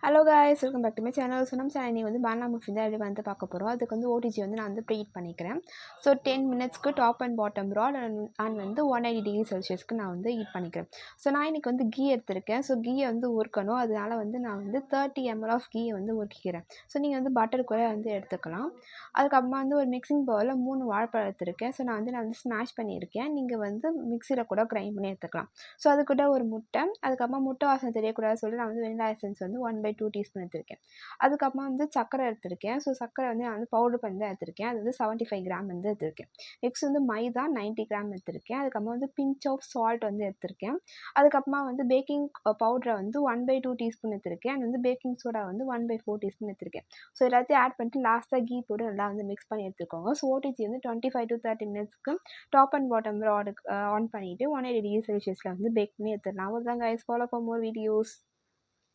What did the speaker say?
Hello guys, welcome back to my channel. So நம்ம channel நீங்கள் banana முஃபின் தான் எப்படி பார்க்க போகிறோம். அதுக்கு ஓடிஜி நான் ப்ரீஹீட் பண்ணிக்கிறேன். ஸோ 10 மினிட்ஸ்க்கு top and bottom rod and 180 degree செல்சியஸ்க்கு நான் ஹீட் பண்ணிக்கிறேன். ஸோ நான் இன்றைக்கி கீ எடுத்திருக்கேன். ஸோ கீயை ஊறக்கணும். அதனால் நான் 30 ml ஆஃப் கீயை ஊற்றிக்கிறேன். ஸோ நீங்கள் பட்டர் கூட எடுத்துக்கலாம். அதுக்கப்புறமா ஒரு மிக்சிங் பவுலில் 3 வாழைப்பழம் எடுத்திருக்கேன். ஸோ நான் ஸ்மாஷ் பண்ணியிருக்கேன். நீங்கள் மிக்சியில் கூட கிரைண்ட் பண்ணி எடுத்துக்கலாம். ஸோ அது கூட ஒரு முட்டை, அதுக்கப்புறமா முட்டை வாசனை தெரியக்கூடாது சொல்லி நான் வெனிலா எசன்ஸ் 1/2 டீஸ்பூன் எடுத்திருக்கேன். அதுக்கப்புறமா சக்கரை எடுத்திருக்கேன். ஸோ சக்கரை நான் பவுடர் பண்ணி தான் எடுத்திருக்கேன். அது 75 கிராம் எடுத்திருக்கேன். நெக்ஸ்ட் மைதா 90 கிராம் எடுத்திருக்கேன். அதுக்கப்புறமா பிஞ்ச் ஆஃப் சால்ட் எடுத்திருக்கேன். அதுக்கப்புறமா பேக்கிங் பவுடரை 1/2 டீஸ்பூன் எடுத்திருக்கேன். அண்ட் பேக்கிங் சோடா 1/4 டீஸ்பூன் எடுத்திருக்கேன். ஸோ எல்லாத்தையும் ஆட் பண்ணிட்டு லாஸ்ட்டாக கீ போட்டு நல்லா மிக்ஸ் பண்ணி எடுத்துக்கோங்க. ஸோ ஓடிஜி 25 to 30 மினிட்ஸ்க்கு top and bottom rod on பண்ணிவிட்டு 180 டிகிரி செல்சியஸில் பேக் பண்ணி எடுத்துடலாம். அவ்வளோதான் guys. Follow for more videos.